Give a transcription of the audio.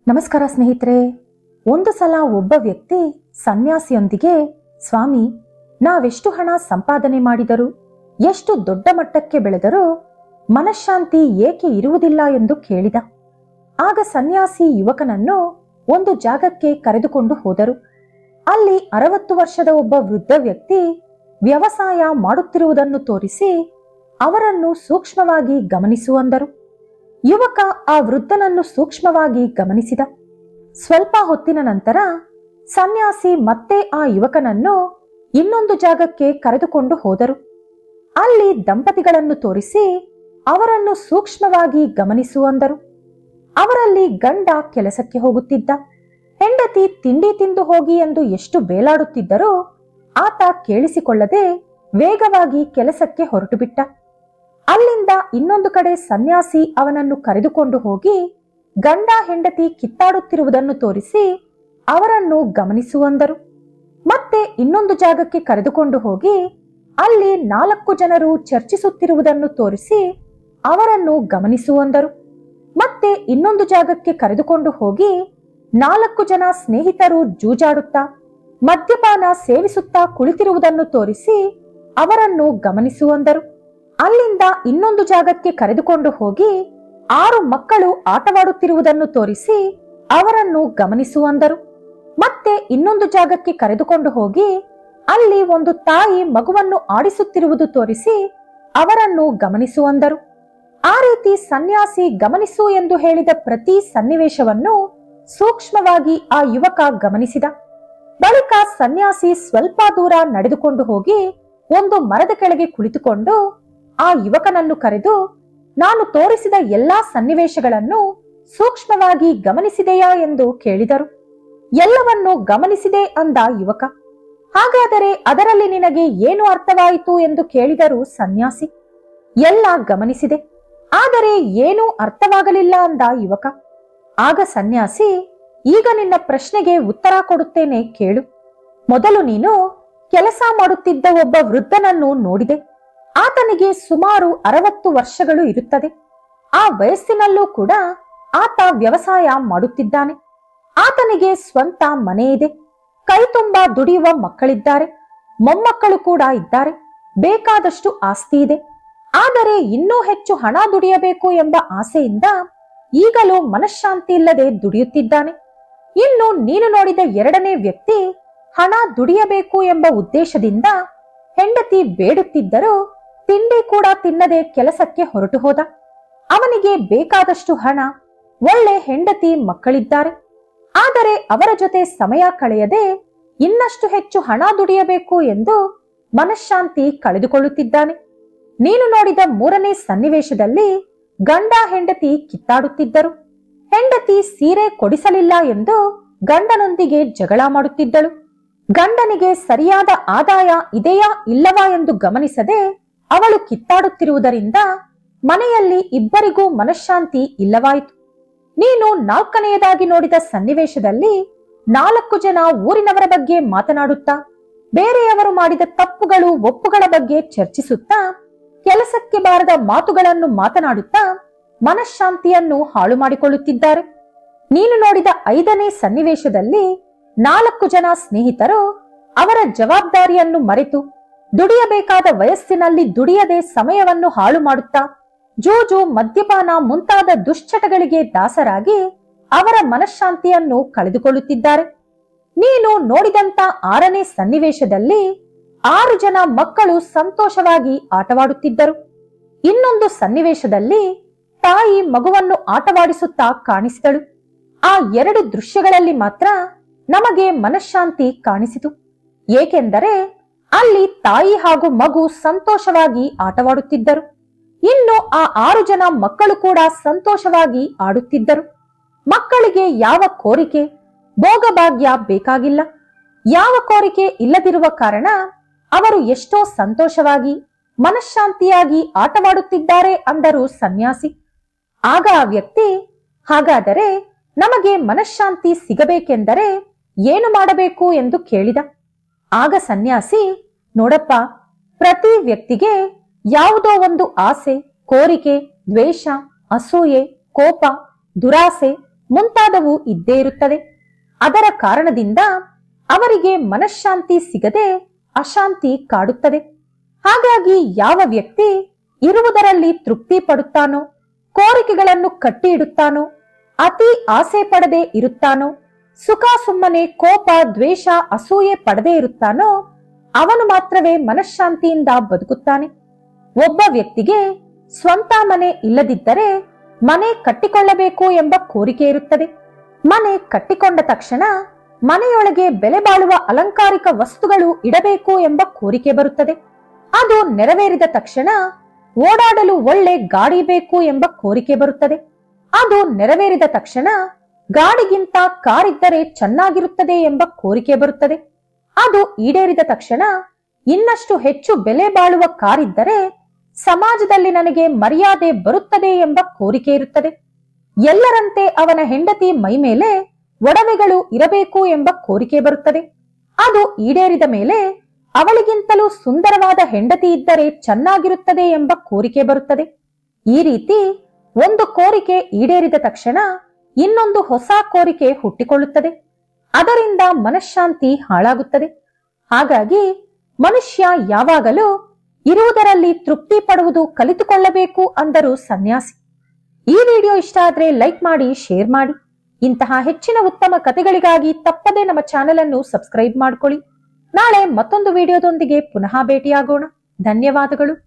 ನಮಸ್ಕಾರ ಸ್ನೇಹಿತರೆ. ಒಂದು ಸಲ ಒಬ್ಬ ವ್ಯಕ್ತಿ ಸನ್ಯಾಸಿಯೊಂದಿಗೆ, ಸ್ವಾಮಿ, ನಾವೆಷ್ಟು ಹಣ ಸಂಪಾದನೆ ಮಾಡಿದರೂ, ಎಷ್ಟು ದೊಡ್ಡ ಮಟ್ಟಕ್ಕೆ ಬೆಳೆದರೂ ಮನಃಶಾಂತಿ ಏಕೆ ಇರುವುದಿಲ್ಲ ಎಂದು ಕೇಳಿದ. ಆಗ ಸನ್ಯಾಸಿ ಯುವಕನನ್ನು ಒಂದು ಜಾಗಕ್ಕೆ ಕರೆದುಕೊಂಡು ಹೋದರು. ಅಲ್ಲಿ 60 ವರ್ಷದ ಒಬ್ಬ ವೃದ್ಧ ವ್ಯಕ್ತಿ ವ್ಯವಸಾಯ ಮಾಡುತ್ತಿರುವುದನ್ನು ತೋರಿಸಿ ಅವರನ್ನು ಸೂಕ್ಷ್ಮವಾಗಿ ಗಮನಿಸುವಂದರು. ಯುವಕ ಆ ವೃದ್ಧನನ್ನು ಸೂಕ್ಷ್ಮವಾಗಿ ಗಮನಿಸಿದ. ಸ್ವಲ್ಪ ಹೊತ್ತಿನ ನಂತರ ಸನ್ಯಾಸಿ ಮತ್ತೆ ಆ ಯುವಕನನ್ನು ಇನ್ನೊಂದು ಜಾಗಕ್ಕೆ ಕರೆದುಕೊಂಡು ಹೋದರು. ಅಲ್ಲಿ ದಂಪತಿಗಳನ್ನು ತೋರಿಸಿ ಅವರನ್ನು ಸೂಕ್ಷ್ಮವಾಗಿ ಗಮನಿಸುವಂದರು. ಅವರಲ್ಲಿ ಗಂಡ ಕೆಲಸಕ್ಕೆ ಹೋಗುತ್ತಿದ್ದ. ಹೆಂಡತಿ ತಿಂಡಿ ತಿಂದು ಹೋಗಿ ಎಂದು ಎಷ್ಟು ಬೇಲಾಡುತ್ತಿದ್ದರೂ ಆತ ಕೇಳಿಸಿಕೊಳ್ಳದೆ ವೇಗವಾಗಿ ಕೆಲಸಕ್ಕೆ ಹೊರಟು ಬಿಟ್ಟ. ಅಲ್ಲಿಂದ ಇನ್ನೊಂದು ಕಡೆ ಸನ್ಯಾಸಿ ಅವನನ್ನು ಕರೆದುಕೊಂಡು ಹೋಗಿ ಗಂಡ ಹೆಂಡತಿ ಕಿತ್ತಾಡುತ್ತಿರುವುದನ್ನು ತೋರಿಸಿ ಅವರನ್ನು ಗಮನಿಸುವಂದರು. ಮತ್ತೆ ಇನ್ನೊಂದು ಜಾಗಕ್ಕೆ ಕರೆದುಕೊಂಡು ಹೋಗಿ ಅಲ್ಲಿ 4 ಜನರು ಚರ್ಚಿಸುತ್ತಿರುವುದನ್ನು ತೋರಿಸಿ ಅವರನ್ನು ಗಮನಿಸುವಂದರು. ಮತ್ತೆ ಇನ್ನೊಂದು ಜಾಗಕ್ಕೆ ಕರೆದುಕೊಂಡು ಹೋಗಿ 4 ಜನ ಸ್ನೇಹಿತರು ಜೂಜಾಡುತ್ತಾ ಮದ್ಯಪಾನ ಸೇವಿಸುತ್ತಾ ಕುಳಿತಿರುವುದನ್ನು ತೋರಿಸಿ ಅವರನ್ನು ಗಮನಿಸುವಂದರು. ಅಲ್ಲಿಂದ ಇನ್ನೊಂದು ಜಾಗಕ್ಕೆ ಕರೆದುಕೊಂಡು ಹೋಗಿ 6 ಮಕ್ಕಳು ಆಟವಾಡುತ್ತಿರುವುದನ್ನು ತೋರಿಸಿ ಅವರನ್ನು ಗಮನಿಸುವಂದರು. ಮತ್ತೆ ಇನ್ನೊಂದು ಜಾಗಕ್ಕೆ ಕರೆದುಕೊಂಡು ಹೋಗಿ ಅಲ್ಲಿ ಒಂದು ತಾಯಿ ಮಗುವನ್ನು ಆಡಿಸುತ್ತಿರುವುದು ತೋರಿಸಿ ಅವರನ್ನು ಗಮನಿಸುವಂದರು. ಆ ರೀತಿ ಸನ್ಯಾಸಿ ಗಮನಿಸು ಎಂದು ಹೇಳಿದ ಪ್ರತಿ ಸನ್ನಿವೇಶವನ್ನು ಸೂಕ್ಷ್ಮವಾಗಿ ಆ ಯುವಕ ಗಮನಿಸಿದ. ಬಳಿಕ ಸನ್ಯಾಸಿ ಸ್ವಲ್ಪ ದೂರ ನಡೆದುಕೊಂಡು ಹೋಗಿ ಒಂದು ಮರದ ಕೆಳಗೆ ಕುಳಿತುಕೊಂಡು ಆ ಯುವಕನನ್ನು ಕರೆದು, ನಾನು ತೋರಿಸಿದ ಎಲ್ಲಾ ಸನ್ನಿವೇಶಗಳನ್ನು ಸೂಕ್ಷ್ಮವಾಗಿ ಗಮನಿಸಿದೆಯಾ ಎಂದು ಕೇಳಿದರು. ಎಲ್ಲವನ್ನೂ ಗಮನಿಸಿದೆ ಅಂದ ಯುವಕ. ಹಾಗಾದರೆ ಅದರಲ್ಲಿ ನಿನಗೆ ಏನು ಅರ್ಥವಾಯಿತು ಎಂದು ಕೇಳಿದರು ಸನ್ಯಾಸಿ. ಎಲ್ಲ ಗಮನಿಸಿದೆ, ಆದರೆ ಏನೂ ಅರ್ಥವಾಗಲಿಲ್ಲ ಅಂದ ಯುವಕ. ಆಗ ಸನ್ಯಾಸಿ, ಈಗ ನಿನ್ನ ಪ್ರಶ್ನೆಗೆ ಉತ್ತರ ಕೊಡುತ್ತೇನೆ ಕೇಳು. ಮೊದಲು ನೀನು ಕೆಲಸ ಮಾಡುತ್ತಿದ್ದ ಒಬ್ಬ ವೃದ್ಧನನ್ನು ನೋಡಿದೆ. ಆತನಿಗೆ ಸುಮಾರು 60 ವರ್ಷಗಳು ಇರುತ್ತದೆ. ಆ ವಯಸ್ಸಿನಲ್ಲೂ ಕೂಡ ಆತ ವ್ಯವಸಾಯ ಮಾಡುತ್ತಿದ್ದಾನೆ. ಆತನಿಗೆ ಸ್ವಂತ ಮನೆ ಇದೆ. ಕೈ ತುಂಬಾ ದುಡಿಯುವ ಮಕ್ಕಳಿದ್ದಾರೆ. ಮೊಮ್ಮಕ್ಕಳು ಕೂಡ ಇದ್ದಾರೆ. ಬೇಕಾದಷ್ಟು ಆಸ್ತಿ ಇದೆ. ಆದರೆ ಇನ್ನೂ ಹೆಚ್ಚು ಹಣ ದುಡಿಯಬೇಕು ಎಂಬ ಆಸೆಯಿಂದ ಈಗಲೂ ಮನಃಶಾಂತಿ ಇಲ್ಲದೆ ದುಡಿಯುತ್ತಿದ್ದಾನೆ. ಇನ್ನು ನೀನು ನೋಡಿದ ಎರಡನೇ ವ್ಯಕ್ತಿ ಹಣ ದುಡಿಯಬೇಕು ಎಂಬ ಉದ್ದೇಶದಿಂದ ಹೆಂಡತಿ ಬೇಡುತ್ತಿದ್ದರೂ ತಿಂಡಿ ಕೂಡ ತಿನ್ನದೆ ಕೆಲಸಕ್ಕೆ ಹೊರಟು ಹೋದ. ಅವನಿಗೆ ಬೇಕಾದಷ್ಟು ಹಣ, ಒಳ್ಳೆ ಹೆಂಡತಿ, ಮಕ್ಕಳಿದ್ದಾರೆ. ಆದರೆ ಅವರ ಜೊತೆ ಸಮಯ ಕಳೆಯದೆ ಇನ್ನಷ್ಟು ಹೆಚ್ಚು ಹಣ ದುಡಿಯಬೇಕು ಎಂದು ಮನಃಶಾಂತಿ ಕಳೆದುಕೊಳ್ಳುತ್ತಿದ್ದಾನೆ. ನೀನು ನೋಡಿದ ಮೂರನೇ ಸನ್ನಿವೇಶದಲ್ಲಿ ಗಂಡ ಹೆಂಡತಿ ಕಿತ್ತಾಡುತ್ತಿದ್ದರು. ಹೆಂಡತಿ ಸೀರೆ ಕೊಡಿಸಲಿಲ್ಲ ಎಂದು ಗಂಡನೊಂದಿಗೆ ಜಗಳ ಮಾಡುತ್ತಿದ್ದಳು. ಗಂಡನಿಗೆ ಸರಿಯಾದ ಆದಾಯ ಇದೆಯಾ ಇಲ್ಲವಾ ಎಂದು ಗಮನಿಸದೆ ಅವಳು ಕಿತ್ತಾಡುತ್ತಿರುವುದರಿಂದ ಮನೆಯಲ್ಲಿ ಇಬ್ಬರಿಗೂ ಮನಃಶಾಂತಿ ಇಲ್ಲವಾಯಿತು. ನೀನು 4ನೇಯದಾಗಿ ನೋಡಿದ ಸನ್ನಿವೇಶದಲ್ಲಿ 4 ಜನ ಊರಿನವರ ಬಗ್ಗೆ ಮಾತನಾಡುತ್ತಾ, ಬೇರೆಯವರು ಮಾಡಿದ ತಪ್ಪುಗಳು ಒಪ್ಪುಗಳ ಬಗ್ಗೆ ಚರ್ಚಿಸುತ್ತಾ, ಕೆಲಸಕ್ಕೆ ಬಾರದ ಮಾತುಗಳನ್ನು ಮಾತನಾಡುತ್ತಾ ಮನಃಶಾಂತಿಯನ್ನು ಹಾಳು ಮಾಡಿಕೊಳ್ಳುತ್ತಿದ್ದಾರೆ. ನೀನು ನೋಡಿದ 5ನೇ ಸನ್ನಿವೇಶದಲ್ಲಿ 4 ಜನ ಸ್ನೇಹಿತರು ಅವರ ಜವಾಬ್ದಾರಿಯನ್ನು ಮರೆತು ದುಡಿಯಬೇಕಾದ ವಯಸ್ಸಿನಲ್ಲಿ ದುಡಿಯದೆ ಸಮಯವನ್ನು ಹಾಳು ಮಾಡುತ್ತಾ ಜೂಜು, ಮದ್ಯಪಾನ ಮುಂತಾದ ದುಶ್ಚಟಗಳಿಗೆ ದಾಸರಾಗಿ ಅವರ ಮನಃಶಾಂತಿಯನ್ನು ಕಳೆದುಕೊಳ್ಳುತ್ತಿದ್ದಾರೆ. ನೀನು ನೋಡಿದಂತ 6ನೇ ಸನ್ನಿವೇಶದಲ್ಲಿ 6 ಜನ ಮಕ್ಕಳು ಸಂತೋಷವಾಗಿ ಆಟವಾಡುತ್ತಿದ್ದರು. ಇನ್ನೊಂದು ಸನ್ನಿವೇಶದಲ್ಲಿ ತಾಯಿ ಮಗುವನ್ನು ಆಟವಾಡಿಸುತ್ತಾ ಕಾಣಿಸಿದಳು. ಆ 2 ದೃಶ್ಯಗಳಲ್ಲಿ ಮಾತ್ರ ನಮಗೆ ಮನಃಶಾಂತಿ ಕಾಣಿಸಿತು. ಏಕೆಂದರೆ ಅಲ್ಲಿ ತಾಯಿ ಹಾಗೂ ಮಗು ಸಂತೋಷವಾಗಿ ಆಟವಾಡುತ್ತಿದ್ದರು. ಇನ್ನು ಆ 6 ಜನ ಮಕ್ಕಳು ಕೂಡ ಸಂತೋಷವಾಗಿ ಆಡುತ್ತಿದ್ದರು. ಮಕ್ಕಳಿಗೆ ಯಾವ ಕೋರಿಕೆ, ಭೋಗಭಾಗ್ಯ ಬೇಕಾಗಿಲ್ಲ. ಯಾವ ಕೋರಿಕೆ ಇಲ್ಲದಿರುವ ಕಾರಣ ಅವರು ಎಷ್ಟೋ ಸಂತೋಷವಾಗಿ ಮನಃಶಾಂತಿಯಾಗಿ ಆಟವಾಡುತ್ತಿದ್ದಾರೆ ಅಂದರು ಸನ್ಯಾಸಿ. ಆಗ ಆ ವ್ಯಕ್ತಿ, ಹಾಗಾದರೆ ನಮಗೆ ಮನಃಶಾಂತಿ ಸಿಗಬೇಕೆಂದರೆ ಏನು ಮಾಡಬೇಕು ಎಂದು ಕೇಳಿದ. ಆಗ ಸನ್ಯಾಸಿ, ನೋಡಪ್ಪ, ಪ್ರತಿ ವ್ಯಕ್ತಿಗೆ ಯಾವುದೋ ಒಂದು ಆಸೆ, ಕೋರಿಕೆ, ದ್ವೇಷ, ಅಸೂಯೆ, ಕೋಪ, ದುರಾಸೆ, ಮುಂತಾದವು ಇದ್ದೇ ಇರುತ್ತದೆ. ಅದರ ಕಾರಣದಿಂದ ಅವರಿಗೆ ಮನಃಶಾಂತಿ ಸಿಗದೆ ಅಶಾಂತಿ ಕಾಡುತ್ತದೆ. ಹಾಗಾಗಿ ಯಾವ ವ್ಯಕ್ತಿ ಇರುವುದರಲ್ಲಿ ತೃಪ್ತಿ ಪಡುತ್ತಾನೋ, ಕೋರಿಕೆಗಳನ್ನು ಕಟ್ಟಿ ಇಡುತ್ತಾನೋ, ಅತಿ ಆಸೆ ಪಡದೆ ಇರುತ್ತಾನೋ, ಸುಖ ಸುಮ್ಮನೆ ಕೋಪ ದ್ವೇಷ ಅಸೂಯೆ ಪಡದೆ ಇರುತ್ತಾನೋ, ಅವನು ಮಾತ್ರವೇ ಮನಃಶಾಂತಿಯಿಂದ ಬದುಕುತ್ತಾನೆ. ಒಬ್ಬ ವ್ಯಕ್ತಿಗೆ ಸ್ವಂತ ಮನೆ ಇಲ್ಲದಿದ್ದರೆ ಮನೆ ಕಟ್ಟಿಕೊಳ್ಳಬೇಕು ಎಂಬ ಕೋರಿಕೆ ಇರುತ್ತದೆ. ಮನೆ ಕಟ್ಟಿಕೊಂಡ ತಕ್ಷಣ ಮನೆಯೊಳಗೆ ಬೆಲೆ ಬಾಳುವ ಅಲಂಕಾರಿಕ ವಸ್ತುಗಳು ಇಡಬೇಕು ಎಂಬ ಕೋರಿಕೆ ಬರುತ್ತದೆ. ಅದು ನೆರವೇರಿದ ತಕ್ಷಣ ಓಡಾಡಲು ಒಳ್ಳೆ ಗಾಡಿ ಬೇಕು ಎಂಬ ಕೋರಿಕೆ ಬರುತ್ತದೆ. ಅದು ನೆರವೇರಿದ ತಕ್ಷಣ ಗಾಡಿಗಿಂತ ಕಾರಿದ್ದರೆ ಚೆನ್ನಾಗಿರುತ್ತದೆ ಎಂಬ ಕೋರಿಕೆ ಬರುತ್ತದೆ. ಅದು ಈಡೇರಿದ ತಕ್ಷಣ ಇನ್ನಷ್ಟು ಹೆಚ್ಚು ಬೆಲೆ ಬಾಳುವ ಕಾರಿದ್ದರೆ ಸಮಾಜದಲ್ಲಿ ನನಗೆ ಮರ್ಯಾದೆ ಬರುತ್ತದೆ ಎಂಬ ಕೋರಿಕೆ ಇರುತ್ತದೆ. ಎಲ್ಲರಂತೆ ಅವನ ಹೆಂಡತಿ ಮೈಮೇಲೆ ಒಡವೆಗಳು ಇರಬೇಕು ಎಂಬ ಕೋರಿಕೆ ಬರುತ್ತದೆ. ಅದು ಈಡೇರಿದ ಮೇಲೆ ಅವಳಿಗಿಂತಲೂ ಸುಂದರವಾದ ಹೆಂಡತಿ ಇದ್ದರೆ ಚೆನ್ನಾಗಿರುತ್ತದೆ ಎಂಬ ಕೋರಿಕೆ ಬರುತ್ತದೆ. ಈ ರೀತಿ ಒಂದು ಕೋರಿಕೆ ಈಡೇರಿದ ತಕ್ಷಣ ಇನ್ನೊಂದು ಹೊಸ ಕೋರಿಕೆ ಹುಟ್ಟಿಕೊಳ್ಳುತ್ತದೆ. ಅದರಿಂದ ಮನಃಶಾಂತಿ ಹಾಳಾಗುತ್ತದೆ. ಹಾಗಾಗಿ ಮನುಷ್ಯ ಯಾವಾಗಲೂ ಇರುವುದರಲ್ಲಿ ತೃಪ್ತಿ ಪಡುವುದು ಕಲಿತುಕೊಳ್ಳಬೇಕು ಅಂದರು ಸನ್ಯಾಸಿ. ಈ ವಿಡಿಯೋ ಇಷ್ಟ ಆದ್ರೆ ಲೈಕ್ ಮಾಡಿ, ಶೇರ್ ಮಾಡಿ. ಇಂತಹ ಹೆಚ್ಚಿನ ಉತ್ತಮ ಕಥೆಗಳಿಗಾಗಿ ತಪ್ಪದೆ ನಮ್ಮ ಚಾನೆಲ್ ಅನ್ನು ಸಬ್ಸ್ಕ್ರೈಬ್ ಮಾಡಿಕೊಳ್ಳಿ. ನಾಳೆ ಮತ್ತೊಂದು ವಿಡಿಯೋದೊಂದಿಗೆ ಪುನಃ ಭೇಟಿಯಾಗೋಣ. ಧನ್ಯವಾದಗಳು.